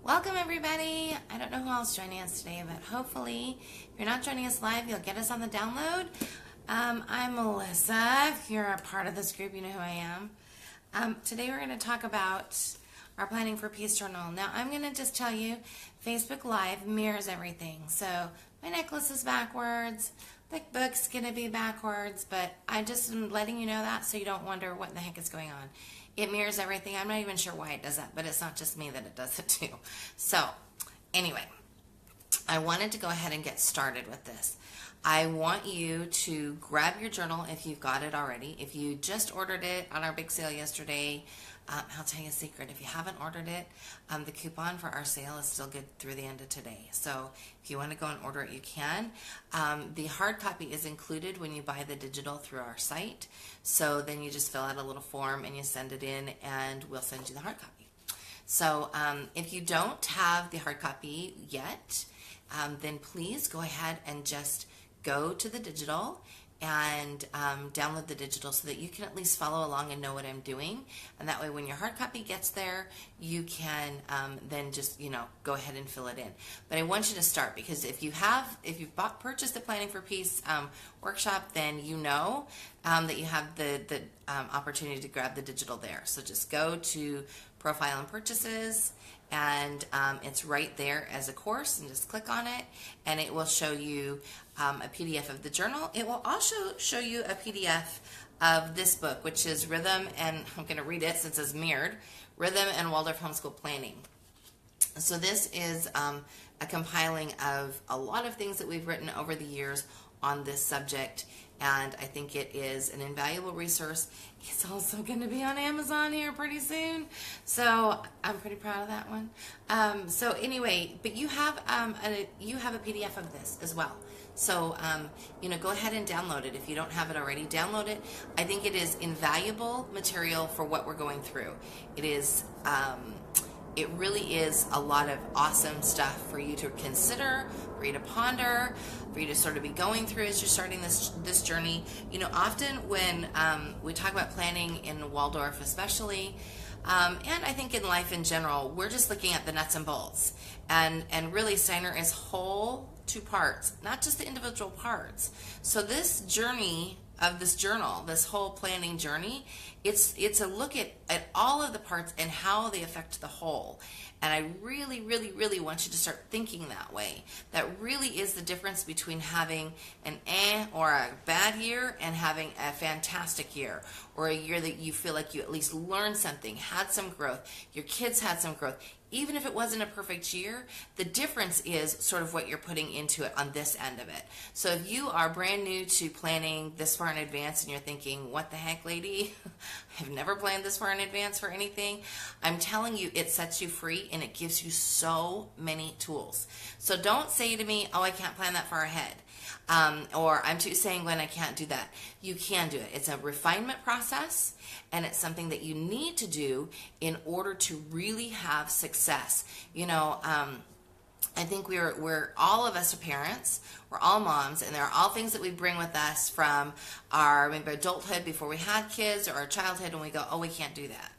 Welcome, everybody. I don't know who else is joining us today, but hopefully, if you're not joining us live, you'll get us on the download. I'm Melissa. If you're a part of this group, you know who I am. Today, we're going to talk about our Planning for Peace journal. Now, I'm going to just tell you, Facebook Live mirrors everything. So, my necklace is backwards. The book's going to be backwards, but I just am letting you know that so you don't wonder what the heck is going on. It mirrors everything. I'm not even sure why it does that, but it's not just me that it does it too. So, anyway, I wanted to go ahead and get started with this. I want you to grab your journal if you've got it already. If you just ordered it on our big sale yesterday, I'll tell you a secret. If you haven't ordered it, the coupon for our sale is still good through the end of today. So if you want to go and order it, you can. The hard copy is included when you buy the digital through our site. So then you just fill out a little form and you send it in, and we'll send you the hard copy. So if you don't have the hard copy yet, then please go ahead and just go to the digital and download the digital so that you can at least follow along and know what I'm doing. And that way when your hard copy gets there, you can then just, go ahead and fill it in. But I want you to start, because if you've purchased the Planning for Peace workshop, then you know that you have the opportunity to grab the digital there. So just go to Profile and Purchases, and it's right there as a course, and just click on it and it will show you a PDF of the journal. It will also show you a PDF of this book, which is Rhythm, and I'm going to read it since it's mirrored, Rhythm and Waldorf Homeschool Planning. So this is a compiling of a lot of things that we've written over the years on this subject, and I think it is an invaluable resource. It's also going to be on Amazon here pretty soon, so I'm pretty proud of that one. So anyway, but you have a PDF of this as well. So go ahead and download it if you don't have it already. Download it. I think it is invaluable material for what we're going through. It is. It really is a lot of awesome stuff for you to consider, for you to ponder, for you to sort of be going through as you're starting this journey. Often when we talk about planning in Waldorf especially, and I think in life in general, we're just looking at the nuts and bolts. And really Steiner is whole two parts, not just the individual parts. So this journey of this journal, this whole planning journey, it's a look at all of the parts and how they affect the whole. And I really, really, really want you to start thinking that way. That really is the difference between having an or a bad year and having a fantastic year, or a year that you feel like you at least learned something, had some growth, your kids had some growth. Even if it wasn't a perfect year, the difference is sort of what you're putting into it on this end of it. So if you are brand new to planning this far in advance and you're thinking, what the heck, lady? I've never planned this far in advance for anything. I'm telling you, it sets you free and it gives you so many tools. So don't say to me, oh, I can't plan that far ahead. Or I'm too sanguine, I can't do that. You can do it. It's a refinement process, and it's something that you need to do in order to really have success. I think we're all of us are parents, we're all moms, and there are all things that we bring with us from our maybe adulthood before we had kids, or our childhood, and we go, oh, we can't do that.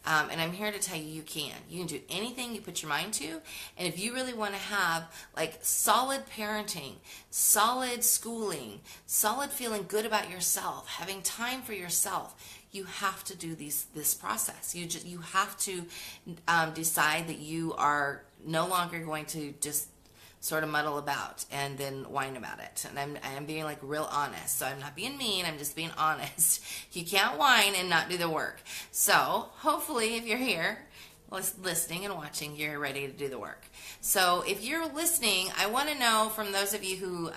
And I'm here to tell you, you can. You can do anything you put your mind to. And if you really want to have solid parenting, solid schooling, solid feeling good about yourself, having time for yourself, you have to do this process. You have to decide that you are no longer going to just sort of muddle about and then whine about it. And I'm being real honest. So I'm not being mean, I'm just being honest. You can't whine and not do the work. So hopefully if you're here listening and watching, you're ready to do the work. So if you're listening, I want to know from those of you who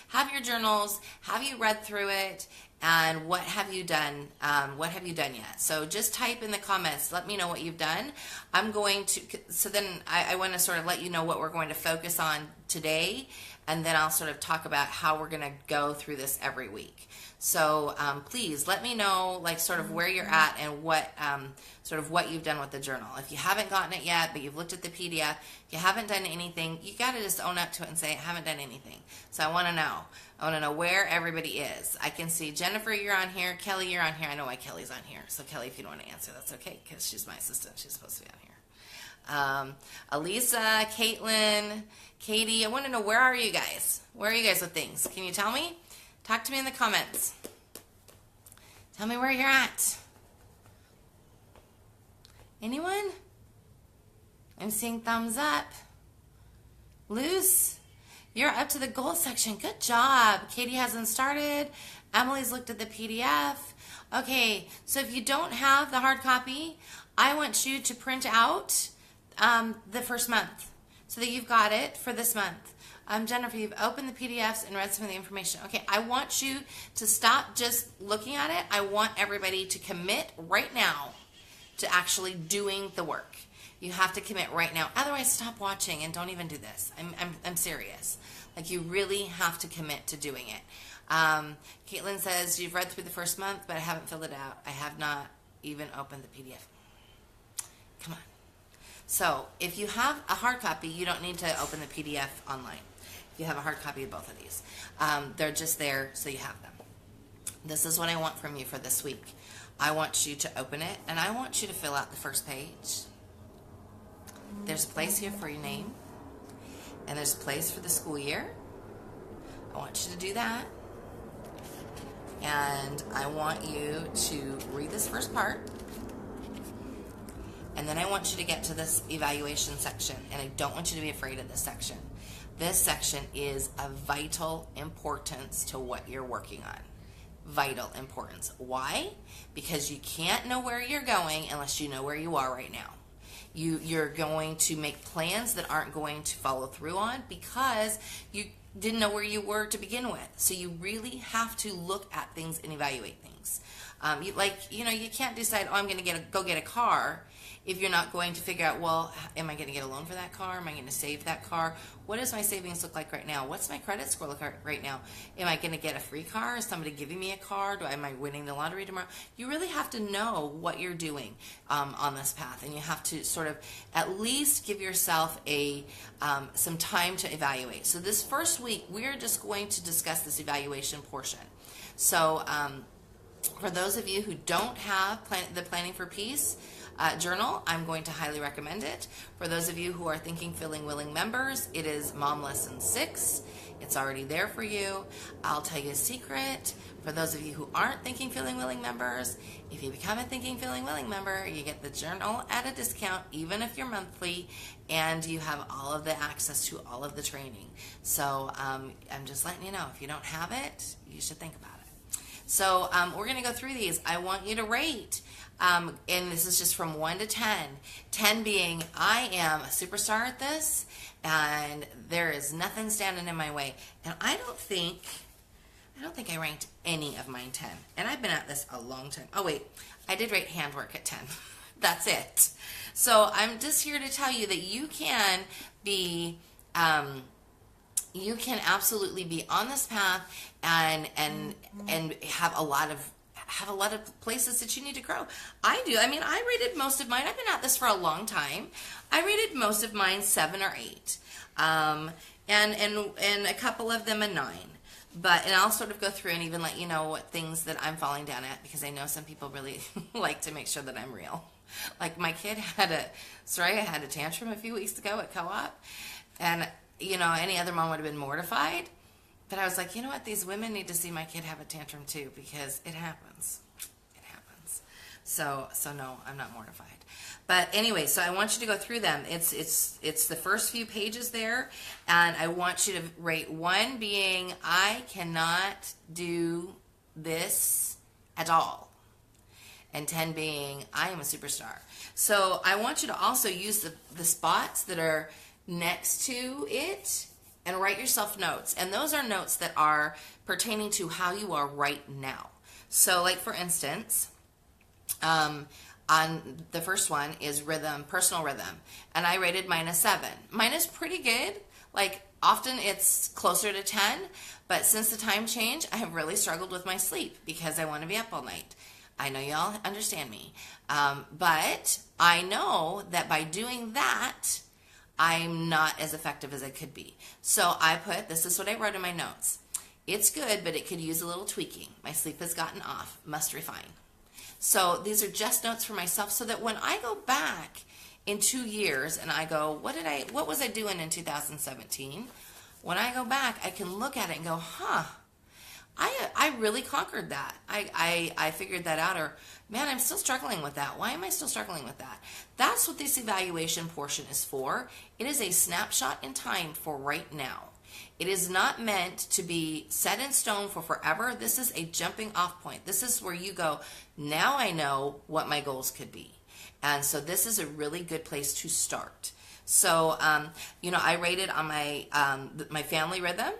have your journals, have you read through it? And what have you done? What have you done yet? So just type in the comments. Let me know what you've done. I'm going to, so then I want to sort of let you know what we're going to focus on today. And then I'll sort of talk about how we're going to go through this every week. So please let me know sort of where you're at and what sort of what you've done with the journal. If you haven't gotten it yet, but you've looked at the PDF, if you haven't done anything, you got to just own up to it and say, I haven't done anything. So I want to know. I want to know where everybody is. I can see Jennifer, you're on here. Kelly, you're on here. I know why Kelly's on here. So Kelly, if you don't want to answer, that's okay, because she's my assistant. She's supposed to be on here. Elisa, Caitlin, Katie, I want to know, where are you guys? Where are you guys with things? Can you tell me? Talk to me in the comments. Tell me where you're at. Anyone? I'm seeing thumbs up. Luce, you're up to the goal section. Good job. Katie hasn't started. Emily's looked at the PDF. Okay, so if you don't have the hard copy, I want you to print out the first month so that you've got it for this month. Jennifer, you've opened the PDFs and read some of the information. Okay, I want you to stop just looking at it. I want everybody to commit right now to actually doing the work. You have to commit right now. Otherwise, stop watching and don't even do this. I'm serious. Like, you really have to commit to doing it. Caitlin says, you've read through the first month, but I haven't filled it out. I have not even opened the PDF. Come on. So if you have a hard copy, you don't need to open the PDF online. If you have a hard copy of both of these, they're just there so you have them. This is what I want from you for this week. I want you to open it, and I want you to fill out the first page. There's a place here for your name, and there's a place for the school year. I want you to do that. And I want you to read this first part. And then I want you to get to this evaluation section. And I don't want you to be afraid of this section. This section is of vital importance to what you're working on. Vital importance. Why? Because you can't know where you're going unless you know where you are right now. You're going to make plans that aren't going to follow through on because you didn't know where you were to begin with. So you really have to look at things and evaluate things. You can't decide, I'm going to go get a car if you're not going to figure out, well, am I going to get a loan for that car? Am I going to save that car? What does my savings look like right now? What's my credit score look like right now? Am I going to get a free car? Is somebody giving me a car? Am I winning the lottery tomorrow? You really have to know what you're doing on this path, and you have to sort of at least give yourself some time to evaluate. So this first week, we're just going to discuss this evaluation portion. So for those of you who don't have the Planning for Peace journal, I'm going to highly recommend it. For those of you who are thinking, feeling, willing members, it is Mom Lesson 6. It's already there for you. I'll tell you a secret. For those of you who aren't thinking, feeling, willing members, if you become a thinking, feeling, willing member, you get the journal at a discount, even if you're monthly, and you have all of the access to all of the training. So I'm just letting you know, if you don't have it, you should think about it. So we're going to go through these. I want you to rate. And this is just from 1 to 10. 10 being, I am a superstar at this, and there is nothing standing in my way. And I don't think I ranked any of mine 10. And I've been at this a long time. Oh wait, I did rate handwork at 10. That's it. So I'm just here to tell you that you can be, you can absolutely be on this path and have a lot of places that you need to grow. I do. I mean, I rated most of mine. I've been at this for a long time. I rated most of mine 7 or 8, and a couple of them a 9. And I'll sort of go through and even let you know what things that I'm falling down at, because I know some people really like to make sure that I'm real. Like my kid Soraya had a tantrum a few weeks ago at co-op, and any other mom would have been mortified. But I was like, you know what? These women need to see my kid have a tantrum too, because it happens. It happens. So no, I'm not mortified. But anyway, so I want you to go through them. It's the first few pages there, and I want you to rate 1 being, I cannot do this at all, and 10 being, I am a superstar. So I want you to also use the spots that are next to it and write yourself notes. And those are notes that are pertaining to how you are right now. So like for instance, on the first one is rhythm, personal rhythm. And I rated mine a 7. Mine is pretty good. Like often it's closer to 10, but since the time change, I have really struggled with my sleep because I want to be up all night. I know y'all understand me. But I know that by doing that, I'm not as effective as I could be. So I this is what I wrote in my notes. It's good, but it could use a little tweaking. My sleep has gotten off. Must refine. So these are just notes for myself so that when I go back in 2 years and I go, what was I doing in 2017? When I go back, I can look at it and go, I really conquered that. I figured that out, or man, I'm still struggling with that. Why am I still struggling with that? That's what this evaluation portion is for. It is a snapshot in time for right now. It is not meant to be set in stone for forever. This is a jumping off point. This is where you go, now I know what my goals could be. And so this is a really good place to start. So, I rated on my family rhythm.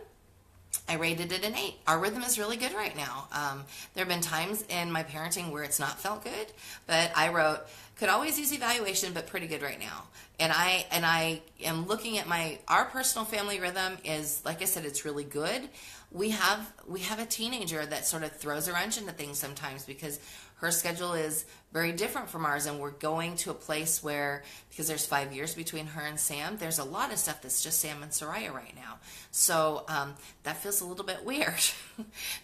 I rated it an 8. Our rhythm is really good right now. There have been times in my parenting where it's not felt good, but I wrote, could always use evaluation, but pretty good right now. And I am looking at our personal family rhythm is, like I said, it's really good. We have a teenager that sort of throws a wrench into things sometimes because her schedule is very different from ours, and we're going to a place where, because there's 5 years between her and Sam, there's a lot of stuff that's just Sam and Soraya right now. So that feels a little bit weird.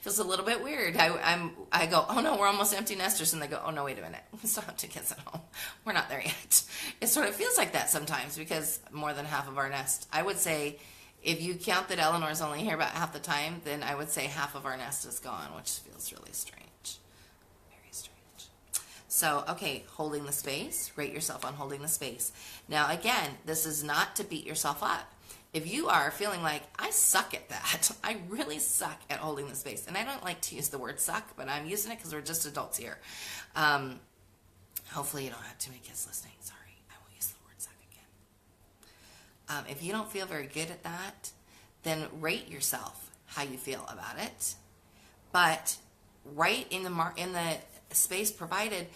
Feels a little bit weird. I go, oh no, we're almost empty nesters, and they go, oh no, wait a minute, we still have 2 kids at home. We're not there yet. It sort of feels like that sometimes because more than half of our nest, I would say, if you count that Eleanor's only here about half the time, then I would say half of our nest is gone, which feels really strange. So, okay, holding the space, rate yourself on holding the space. Now, again, this is not to beat yourself up. If you are feeling like, I suck at that, I really suck at holding the space, and I don't like to use the word suck, but I'm using it because we're just adults here. Hopefully you don't have too many kids listening. Sorry, I won't use the word suck again. If you don't feel very good at that, then rate yourself how you feel about it. But right in the space provided,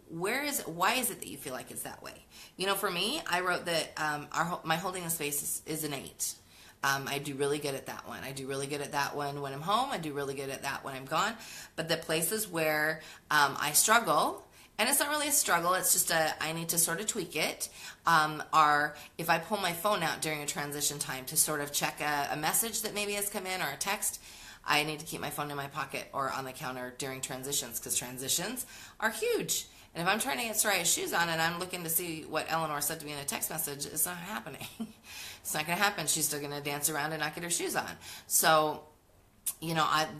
why is it that you feel like it's that way? For me, I wrote that my holding the space is an 8. I do really good at that one. I do really good at that one when I'm home. I do really good at that when I'm gone. But the places where I struggle, and it's not really a struggle, it's just I need to sort of tweak it, are if I pull my phone out during a transition time to sort of check a message that maybe has come in or a text. I need to keep my phone in my pocket or on the counter during transitions because transitions are huge. And if I'm trying to get Soraya's shoes on and I'm looking to see what Eleanor said to me in a text message, it's not happening. It's not going to happen. She's still going to dance around and not get her shoes on. So,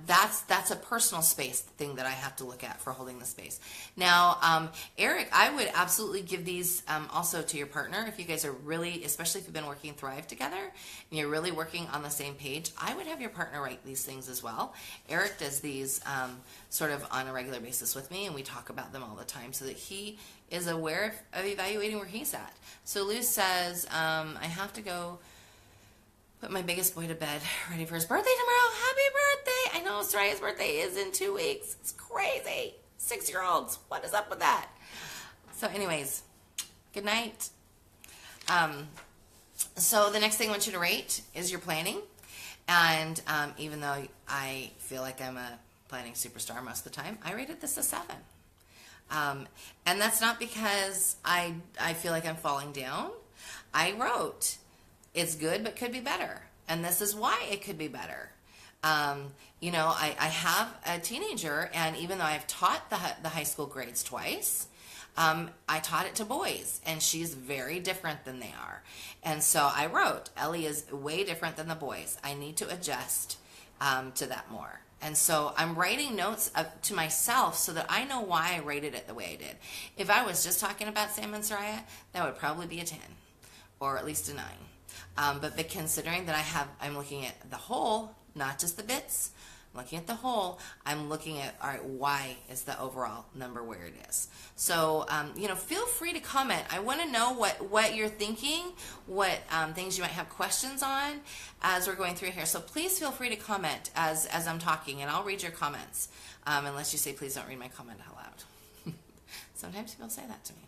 that's a personal space thing that I have to look at for holding the space. Now, Eric, I would absolutely give these also to your partner if you guys are really, especially if you've been working Thrive together and you're really working on the same page. I would have your partner write these things as well. Eric does these sort of on a regular basis with me, and we talk about them all the time so that he is aware of evaluating where he's at. So Lou says, I have to go put my biggest boy to bed, ready for his birthday tomorrow. Happy birthday! I know Soraya's birthday is in 2 weeks. It's crazy. 6-year-olds. What is up with that? So anyways, good night. So the next thing I want you to rate is your planning. And even though I feel like I'm a planning superstar most of the time, I rated this a 7. And that's not because I feel like I'm falling down. I wrote, it's good, but could be better. And this is why it could be better. I have a teenager, and even though I've taught the high school grades twice, I taught it to boys, and she's very different than they are. And so I wrote, Ellie is way different than the boys. I need to adjust to that more. And so I'm writing notes to myself so that I know why I rated it the way I did. If I was just talking about Sam and Soraya, that would probably be a 10, or at least a 9. But considering that I'm looking at the whole, not just the bits, I'm looking at the whole, I'm looking at, all right, why is the overall number where it is? So, feel free to comment. I want to know what you're thinking, what things you might have questions on as we're going through here. So please feel free to comment as I'm talking, and I'll read your comments, unless you say, please don't read my comment out loud. Sometimes people say that to me.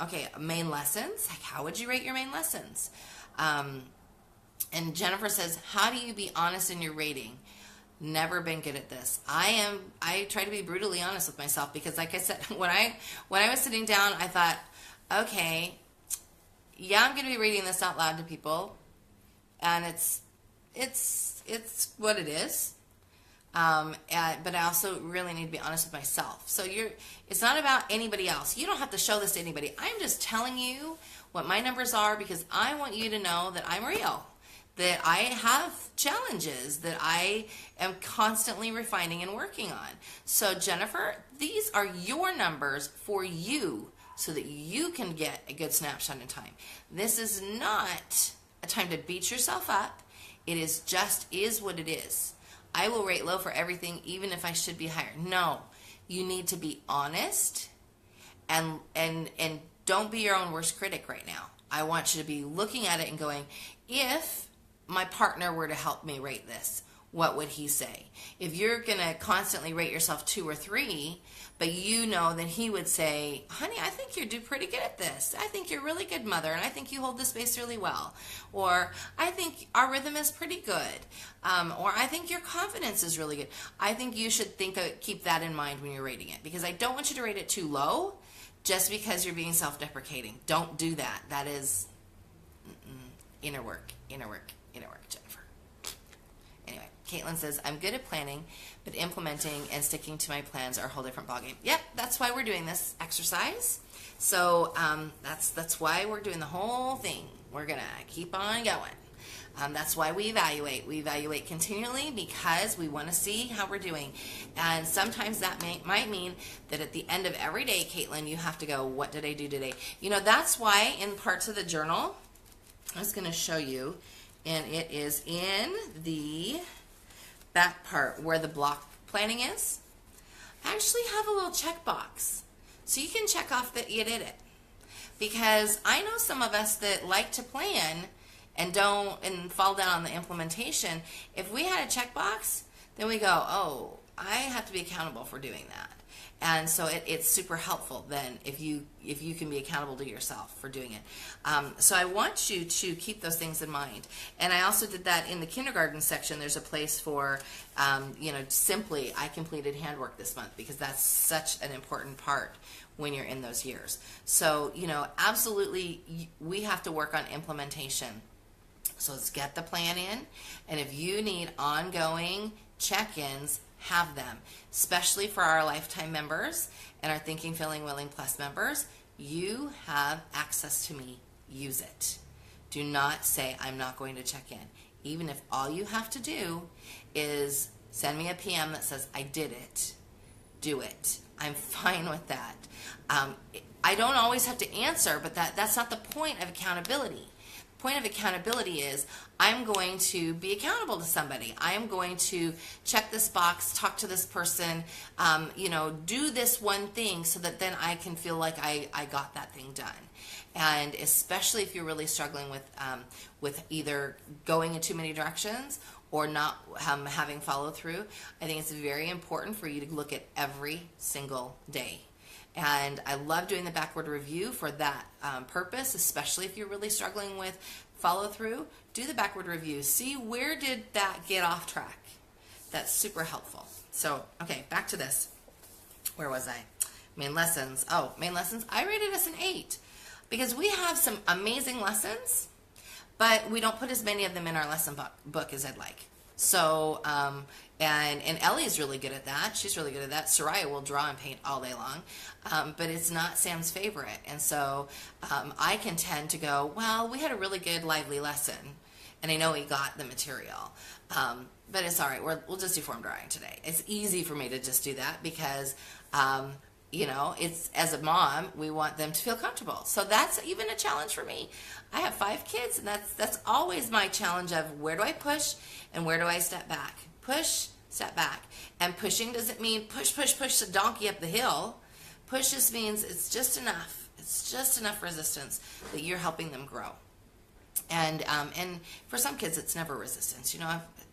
Okay, main lessons. How would you rate your main lessons? And Jennifer says, how do you be honest in your rating? Never been good at this. I try to be brutally honest with myself because, like I said, when I was sitting down, I thought, okay, yeah, I'm going to be reading this out loud to people, and it's what it is. But I also really need to be honest with myself. So it's not about anybody else. You don't have to show this to anybody. I'm just telling you what my numbers are because I want you to know that I'm real, that I have challenges that I am constantly refining and working on. So Jennifer, these are your numbers for you so that you can get a good snapshot in time. This is not a time to beat yourself up. It is what it is. I will rate low for everything, even if I should be higher. No, you need to be honest and don't be your own worst critic right now. I want you to be looking at it and going, if my partner were to help me rate this, what would he say? If you're going to constantly rate yourself 2 or 3, but you know that he would say, honey, I think you do pretty good at this. I think you're a really good mother, and I think you hold the space really well. Or I think our rhythm is pretty good. Or I think your confidence is really good. I think you should keep that in mind when you're rating it, because I don't want you to rate it too low just because you're being self-deprecating. Don't do that. That is inner work, Jennifer. Anyway, Caitlin says, I'm good at planning, but implementing and sticking to my plans are a whole different ballgame. Yep, that's why we're doing this exercise. So that's why we're doing the whole thing. We're going to keep on going. That's why we evaluate. We evaluate continually because we want to see how we're doing. And sometimes that might mean that at the end of every day, Caitlin, you have to go, what did I do today? You know, that's why in parts of the journal, I was going to show you, and it is in the back part where the block planning is. I actually have a little checkbox. So you can check off that you did it. Because I know some of us that like to plan and fall down on the implementation. If we had a checkbox, then we go, oh, I have to be accountable for doing that. And so it's super helpful then if you can be accountable to yourself for doing it. So I want you to keep those things in mind. And I also did that in the kindergarten section. There's a place for, simply I completed handwork this month because that's such an important part when you're in those years. So, absolutely we have to work on implementation. So let's get the plan in. And if you need ongoing check-ins, have them, especially for our lifetime members and our Thinking, Feeling, Willing Plus members. You have access to me. Use it. Do not say, I'm not going to check in. Even if all you have to do is send me a PM that says, I did it. Do it. I'm fine with that. I don't always have to answer, but that's not the point of accountability. Point of accountability is I'm going to be accountable to somebody. I am going to check this box, talk to this person, do this one thing so that then I can feel like I got that thing done. And especially if you're really struggling with either going in too many directions or not having follow through, I think it's very important for you to look at every single day. And I love doing the backward review for that purpose, especially if you're really struggling with follow through. Do the backward review. See where did that get off track. That's super helpful. So, okay, back to this. Where was I? Main lessons. Oh, main lessons. I rated us an 8 because we have some amazing lessons, but we don't put as many of them in our lesson book as I'd like. So, and Ellie's really good at that. She's really good at that. Soraya will draw and paint all day long, but it's not Sam's favorite. And so I can tend to go, well, we had a really good lively lesson, and I know he got the material. But it's all right. We'll just do form drawing today. It's easy for me to just do that because, it's as a mom, we want them to feel comfortable. So that's even a challenge for me. I have 5 kids, and that's always my challenge of where do I push and where do I step back? Push, step back. And pushing doesn't mean push the donkey up the hill. Push just means it's just enough. It's just enough resistance that you're helping them grow. And for some kids, it's never resistance.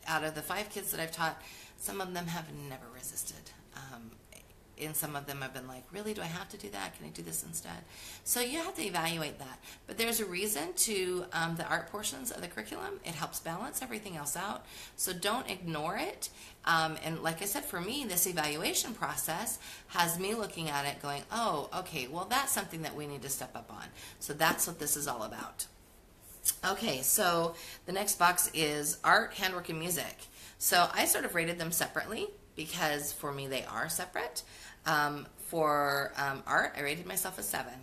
Out of the 5 kids that I've taught, some of them have never resisted. And some of them have been like, really, do I have to do that? Can I do this instead? So you have to evaluate that. But there's a reason to the art portions of the curriculum. It helps balance everything else out. So don't ignore it. And like I said, for me, this evaluation process has me looking at it going, oh, okay, well, that's something that we need to step up on. So that's what this is all about. Okay, so the next box is art, handwork, and music. So I sort of rated them separately because for me they are separate. For art, I rated myself a 7.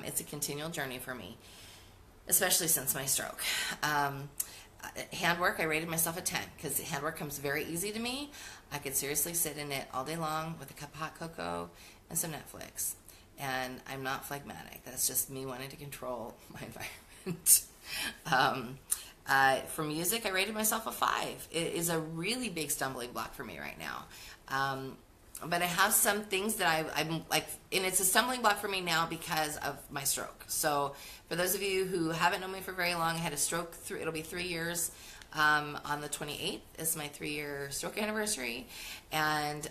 It's a continual journey for me, especially since my stroke. Handwork, I rated myself a 10 because handwork comes very easy to me. I could seriously sit in it all day long with a cup of hot cocoa and some Netflix. And I'm not phlegmatic. That's just me wanting to control my environment. For music, I rated myself a 5. It is a really big stumbling block for me right now. But I have some things that I'm like, and it's a stumbling block for me now because of my stroke. So for those of you who haven't known me for very long, I had a stroke it'll be 3 years. On the 28th is my 3-year stroke anniversary. And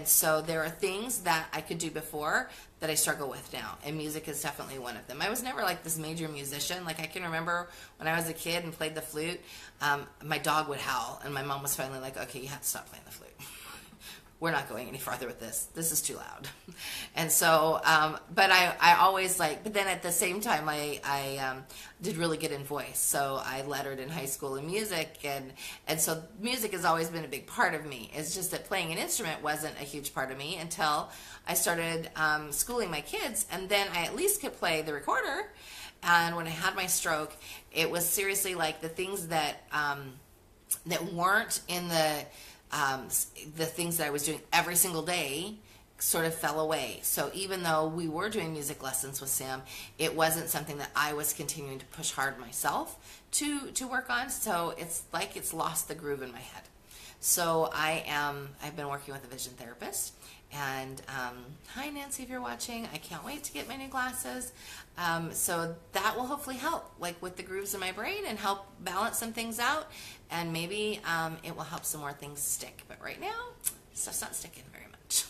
so there are things that I could do before that I struggle with now. And music is definitely one of them. I was never like this major musician. Like I can remember when I was a kid and played the flute, my dog would howl and my mom was finally like, okay, you have to stop playing the flute. We're not going any farther with this. This is too loud. And so, but I always but then at the same time, I did really good in voice. So I lettered in high school in music. And so music has always been a big part of me. It's just that playing an instrument wasn't a huge part of me until I started schooling my kids. And then I at least could play the recorder. And when I had my stroke, it was seriously like the things that weren't in the things that I was doing every single day sort of fell away. So even though we were doing music lessons with Sam, it wasn't something that I was continuing to push hard myself to work on. So it's like it's lost the groove in my head. So I've been working with a vision therapist. And hi Nancy, if you're watching, I can't wait to get my new glasses. So that will hopefully help, like with the grooves in my brain, and help balance some things out. And maybe it will help some more things stick. But right now, stuff's not sticking very much.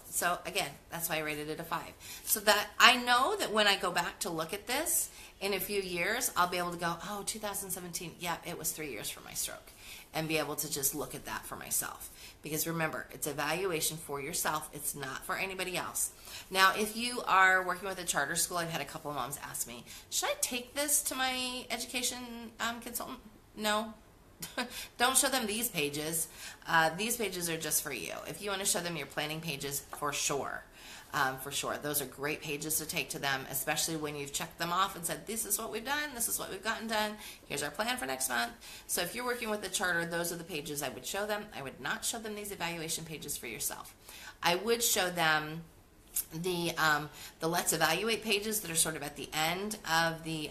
So again, that's why I rated it a 5. So that I know that when I go back to look at this in a few years, I'll be able to go, oh, 2017, yeah, it was 3 years for my stroke. And be able to just look at that for myself. Because remember, it's evaluation for yourself. It's not for anybody else. Now, if you are working with a charter school, I've had a couple of moms ask me, should I take this to my education consultant? No. Don't show them these pages. These pages are just for you. If you want to show them your planning pages, for sure. For sure. Those are great pages to take to them, especially when you've checked them off and said, this is what we've done, this is what we've gotten done, here's our plan for next month. So if you're working with a charter, those are the pages I would show them. I would not show them these evaluation pages for yourself. I would show them the Let's Evaluate pages that are sort of at the end of the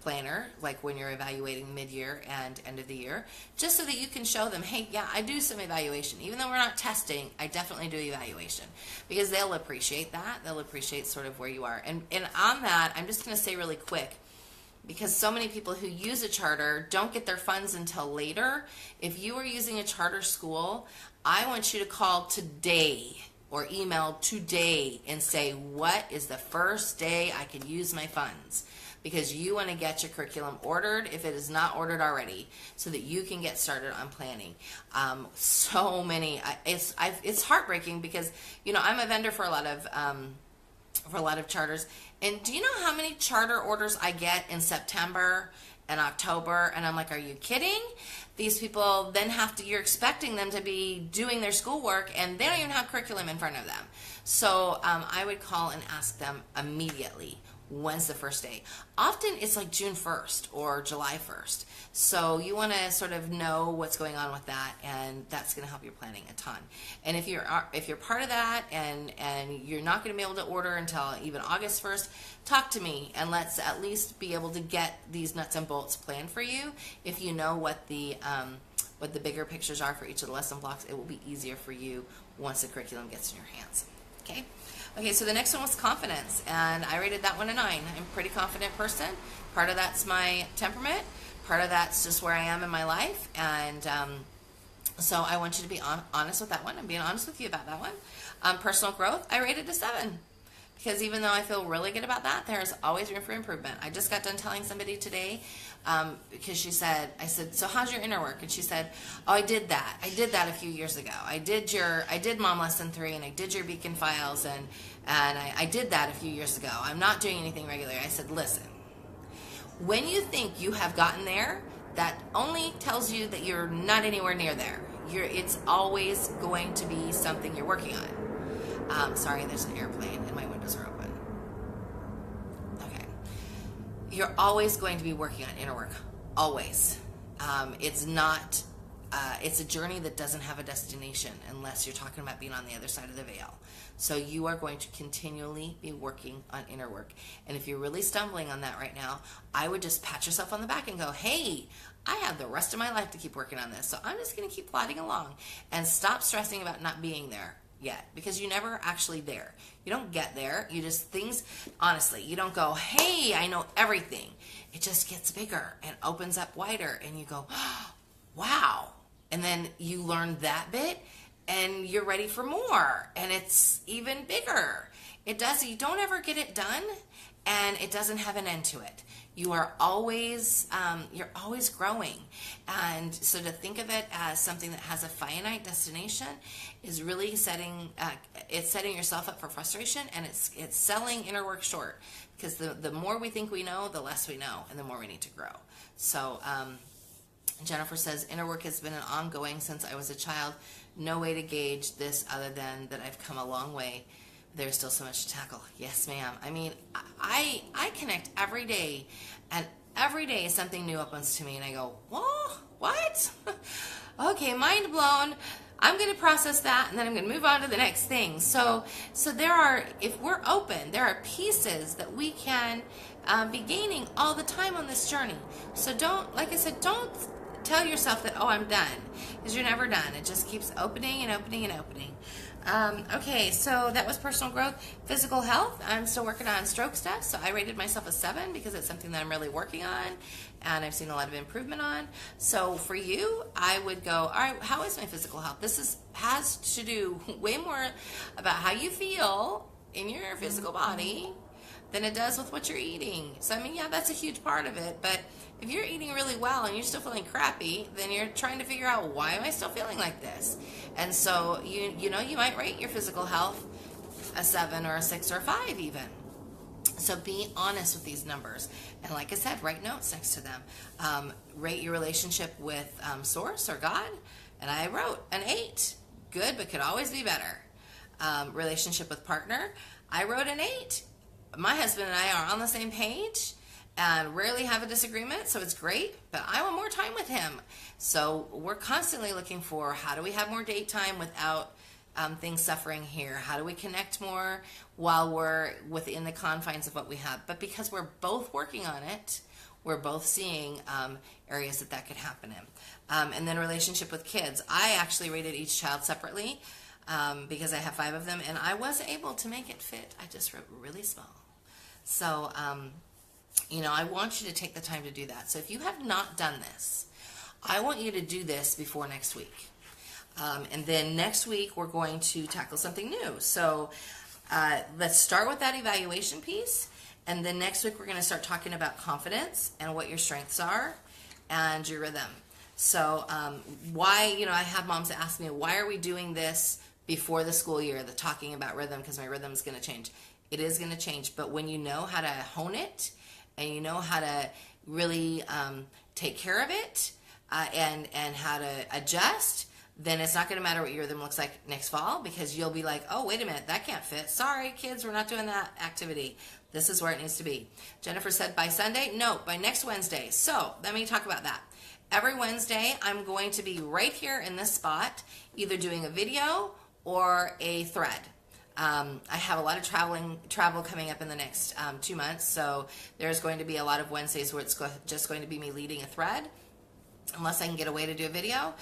planner, like when you're evaluating mid-year and end of the year, just so that you can show them, hey, yeah, I do some evaluation. Even though we're not testing, I definitely do evaluation, because they'll appreciate that. They'll appreciate sort of where you are. And on that, I'm just going to say really quick, because so many people who use a charter don't get their funds until later. If you are using a charter school, I want you to call today or email today and say, what is the first day I could use my funds? Because you want to get your curriculum ordered if it is not ordered already, so that you can get started on planning. So many, it's heartbreaking because, you know, I'm a vendor for a lot of charters. And do you know how many charter orders I get in September and October? And I'm like, are you kidding? These people then you're expecting them to be doing their schoolwork, and they don't even have curriculum in front of them. So I would call and ask them immediately, when's the first day? Often it's like June 1st or July 1st. So you want to sort of know what's going on with that, and that's going to help your planning a ton. And if you're part of that and you're not going to be able to order until even August 1st, talk to me, and let's at least be able to get these nuts and bolts planned for you. If you know what the bigger pictures are for each of the lesson blocks, it will be easier for you once the curriculum gets in your hands. Okay, so the next one was confidence, and I rated that one a 9. I'm a pretty confident person. Part of that's my temperament. Part of that's just where I am in my life, and so I want you to be honest with that one. I'm being honest with you about that one. Personal growth, I rated a 7. Because even though I feel really good about that, there's always room for improvement. I just got done telling somebody today, because I said, so how's your inner work? And she said, oh, I did that a few years ago. I did Mom Lesson 3, and I did your Beacon Files, and I did that a few years ago. I'm not doing anything regular. I said, listen, when you think you have gotten there, that only tells you that you're not anywhere near there. It's always going to be something you're working on. Sorry, there's an airplane and my windows are open. Okay. You're always going to be working on inner work. Always. It's not, it's a journey that doesn't have a destination unless you're talking about being on the other side of the veil. So you are going to continually be working on inner work. And if you're really stumbling on that right now, I would just pat yourself on the back and go, hey, I have the rest of my life to keep working on this. So I'm just going to keep plodding along and stop stressing about not being there yet, because you're never actually there. You don't get there. You just, things, honestly, you don't go, hey, I know everything. It just gets bigger and opens up wider and you go, oh, wow. And then you learn that bit and you're ready for more and it's even bigger. You don't ever get it done and it doesn't have an end to it. You are always, you're always growing. And so to think of it as something that has a finite destination is really setting yourself up for frustration, and it's selling inner work short, because the more we think we know, the less we know, and the more we need to grow. So Jennifer says, inner work has been an ongoing since I was a child. No way to gauge this other than that I've come a long way. There's still so much to tackle. Yes, ma'am. I mean, I connect every day, and every day something new opens to me, and I go, whoa, what? Okay, mind blown. I'm going to process that, and then I'm going to move on to the next thing. So there are, if we're open, there are pieces that we can be gaining all the time on this journey. So don't, like I said, don't tell yourself that, oh, I'm done, because you're never done. It just keeps opening and opening and opening. Okay, so that was personal growth. Physical health, I'm still working on stroke stuff, so I rated myself a 7 because it's something that I'm really working on and I've seen a lot of improvement on. So for you, I would go, all right, how is my physical health? This has to do way more about how you feel in your physical body than it does with what you're eating. So I mean, yeah, that's a huge part of it, but if you're eating really well and you're still feeling crappy, then you're trying to figure out, why am I still feeling like this? And so you know, you might rate your physical health a 7 or a 6 or a 5 even. So be honest with these numbers. And like I said, write notes next to them. Rate your relationship with Source or God. And I wrote an 8. Good, but could always be better. Relationship with partner. I wrote an 8. My husband and I are on the same page and rarely have a disagreement, so it's great, but I want more time with him. So we're constantly looking for, how do we have more date time without things suffering here? How do we connect more while we're within the confines of what we have? But because we're both working on it, we're both seeing areas that could happen in. And then relationship with kids. I actually rated each child separately because I have 5 of them, and I was able to make it fit. I just wrote really small. So, you know, I want you to take the time to do that. So if you have not done this, I want you to do this before next week. And then next week, we're going to tackle something new. So let's start with that evaluation piece. And then next week, we're going to start talking about confidence and what your strengths are and your rhythm. So why, you know, I have moms that ask me, why are we doing this before the school year, the talking about rhythm, because my rhythm is going to change. It is going to change, but when you know how to hone it and you know how to really take care of it and how to adjust, then it's not going to matter what your rhythm looks like next fall, because you'll be like, oh, wait a minute, that can't fit. Sorry, kids, we're not doing that activity. This is where it needs to be. Jennifer said by Sunday? No, by next Wednesday. So let me talk about that. Every Wednesday, I'm going to be right here in this spot, either doing a video or a thread. I have a lot of travel coming up in the next 2 months, so there's going to be a lot of Wednesdays where it's just going to be me leading a thread, unless I can get away to do a video.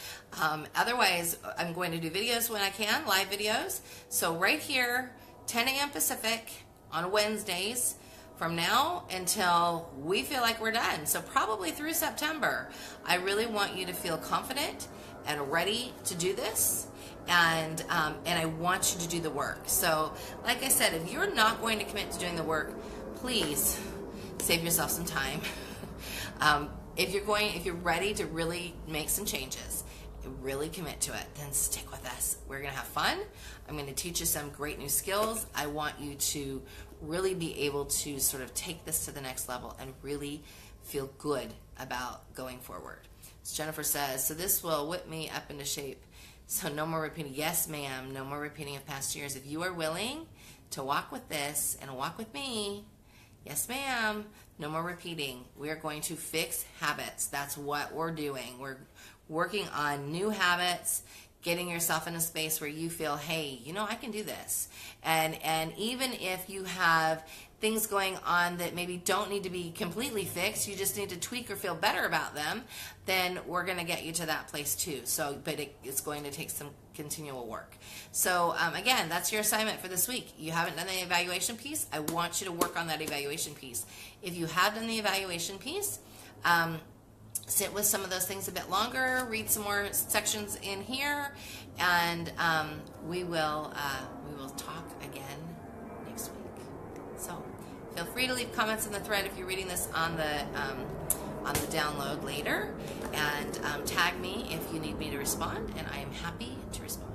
Otherwise, I'm going to do videos when I can, live videos. So right here, 10 a.m. Pacific on Wednesdays, from now until we feel like we're done. So probably through September. I really want you to feel confident and ready to do this. And I want you to do the work. So like I said, if you're not going to commit to doing the work, please save yourself some time. If you're ready to really make some changes, really commit to it, then stick with us. We're going to have fun. I'm going to teach you some great new skills. I want you to really be able to sort of take this to the next level and really feel good about going forward. So Jennifer says, so this will whip me up into shape. So no more repeating. Yes, ma'am. No more repeating of past years. If you are willing to walk with this and walk with me, yes, ma'am. No more repeating. We are going to fix habits. That's what we're doing. We're working on new habits, getting yourself in a space where you feel, hey, you know, I can do this. And even if you have things going on that maybe don't need to be completely fixed, you just need to tweak or feel better about them, then we're going to get you to that place too. So, but it's going to take some continual work. So again, that's your assignment for this week. You haven't done the evaluation piece. I want you to work on that evaluation piece. If you have done the evaluation piece, sit with some of those things a bit longer, read some more sections in here, and we will talk again next week. So feel free to leave comments in the thread if you're reading this on the download later, and tag me if you need me to respond, and I am happy to respond.